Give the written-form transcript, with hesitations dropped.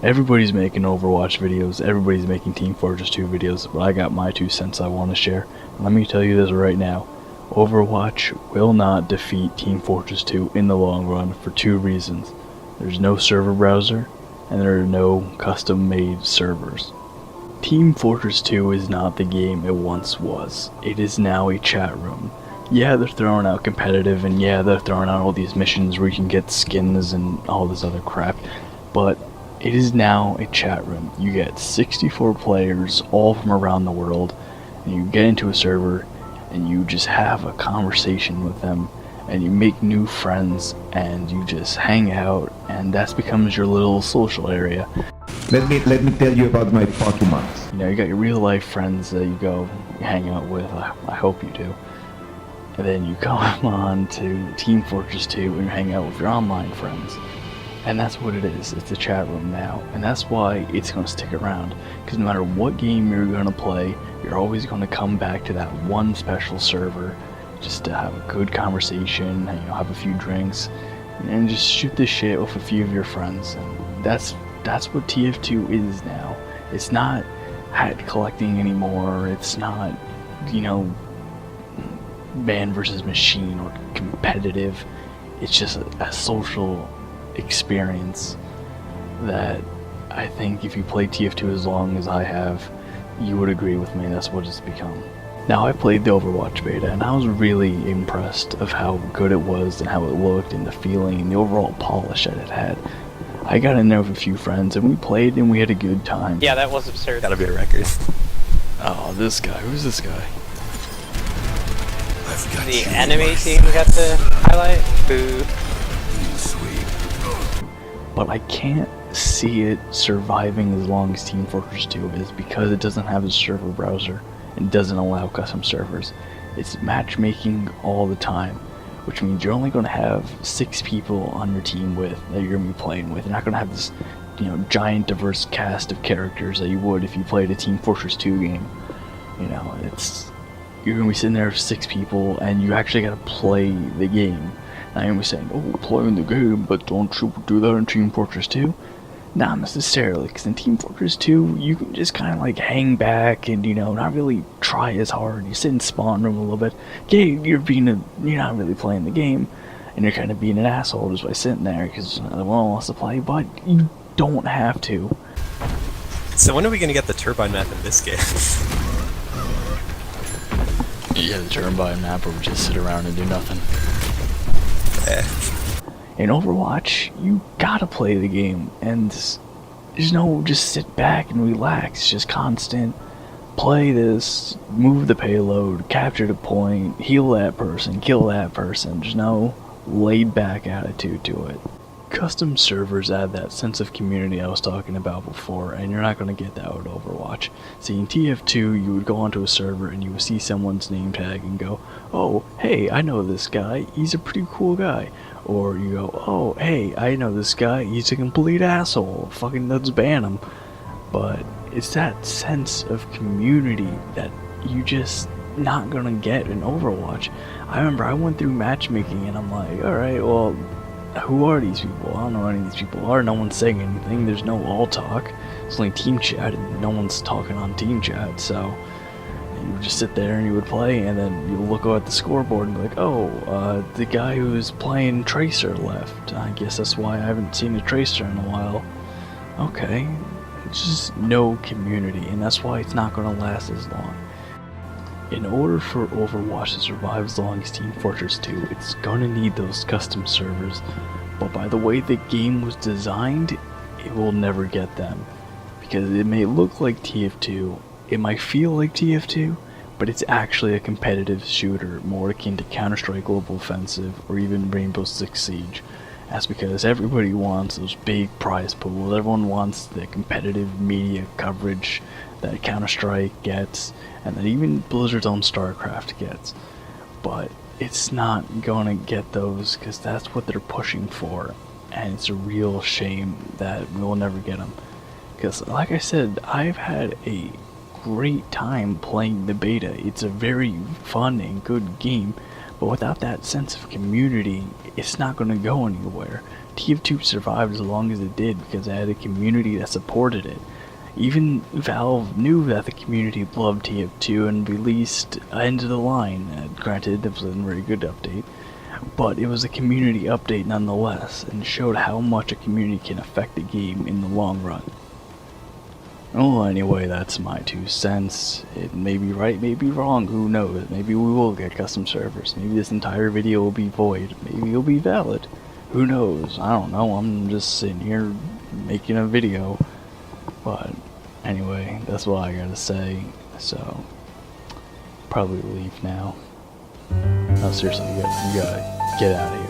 Everybody's making Overwatch videos, everybody's making Team Fortress 2 videos, but I got my 2 cents I want to share. And let me tell you this right now. Overwatch will not defeat Team Fortress 2 in the long run for 2 reasons. There's no server browser, and there are no custom-made servers. Team Fortress 2 is not the game it once was. It is now a chat room. Yeah, they're throwing out competitive, and yeah, they're throwing out all these missions where you can get skins and all this other crap, but it is now a chat room. You get 64 players, all from around the world, and you get into a server, and you just have a conversation with them, and you make new friends, and you just hang out, and that becomes your little social area. Let me tell you about my Pokemons. You know, you got your real life friends that you go hang out with. I hope you do. And then you come on to Team Fortress 2 and you hang out with your online friends. And that's what it is. It's a chat room now. And that's why it's going to stick around. Because no matter what game you're going to play, you're always going to come back to that one special server just to have a good conversation, have a few drinks, and just shoot the shit with a few of your friends. And that's what TF2 is now. It's not hat collecting anymore. It's not, man versus machine or competitive. It's just a social experience that I think if you play TF2 as long as I have, you would agree with me. That's what it's become. Now, I played the Overwatch beta and I was really impressed of how good it was and how it looked and the feeling and the overall polish that it had. I got in there with a few friends and we played and we had a good time. Yeah, that was absurd. Gotta be a record. Oh, this guy. Who's this guy? The enemy team got the highlight. Boo. But I can't see it surviving as long as Team Fortress 2 is because it doesn't have a server browser and doesn't allow custom servers. It's matchmaking all the time, which means you're only going to have 6 people on your team that you're going to be playing with. You're not going to have this, giant diverse cast of characters that you would if you played a Team Fortress 2 game. You're going to be sitting there with 6 people and you actually got to play the game. Now you're going to be saying, oh, playing the game, but don't you do that in Team Fortress 2? Not necessarily, because in Team Fortress 2, you can just kind of hang back and, not really try as hard. You sit in spawn room a little bit. Yeah, you're not really playing the game, and you're kind of being an asshole just by sitting there because no one wants to play, but you don't have to. So when are we going to get the turbine map in this game? Yeah, the turbine map where we just sit around and do nothing. In Overwatch, you gotta play the game, and there's no just sit back and relax. It's just constant play this, move the payload, capture the point, heal that person, kill that person. There's no laid back attitude to it. Custom servers add that sense of community I was talking about before, and you're not going to get that with Overwatch. See, in TF2, you would go onto a server and you would see someone's name tag and go, oh, hey, I know this guy, he's a pretty cool guy. Or you go, oh, hey, I know this guy, he's a complete asshole, fucking let's ban him. But it's that sense of community that you just not going to get in Overwatch. I remember I went through matchmaking and I'm like, alright, well, who are these people? I don't know who any of these people are. No one's saying anything. There's no all talk. It's only team chat, and no one's talking on team chat. So you would just sit there and you would play, and then you look at the scoreboard and be like, oh, the guy who's playing Tracer left. I guess that's why I haven't seen a Tracer in a while. Okay, it's just no community, and that's why it's not going to last as long. In order for Overwatch to survive as long as Team Fortress 2, it's gonna need those custom servers, but by the way the game was designed, it will never get them. Because it may look like TF2, it might feel like TF2, but it's actually a competitive shooter, more akin to Counter-Strike Global Offensive or even Rainbow Six Siege. That's because everybody wants those big prize pools, everyone wants the competitive media coverage that Counter-Strike gets, and that even Blizzard's own StarCraft gets. But it's not gonna get those, because that's what they're pushing for, and it's a real shame that we'll never get them. Because, like I said, I've had a great time playing the beta. It's a very fun and good game, but without that sense of community, it's not gonna go anywhere. TF2 survived as long as it did because it had a community that supported it. Even Valve knew that the community loved TF2 and released End of the Line. Granted, it was a very good update, but it was a community update nonetheless, and showed how much a community can affect a game in the long run. Well, anyway, that's my 2 cents. It may be right, may be wrong, who knows. Maybe we will get custom servers. Maybe this entire video will be void. Maybe it'll be valid. Who knows? I don't know. I'm just sitting here making a video. But anyway, that's what I gotta say. So, probably leave now. No, seriously, you gotta get out of here.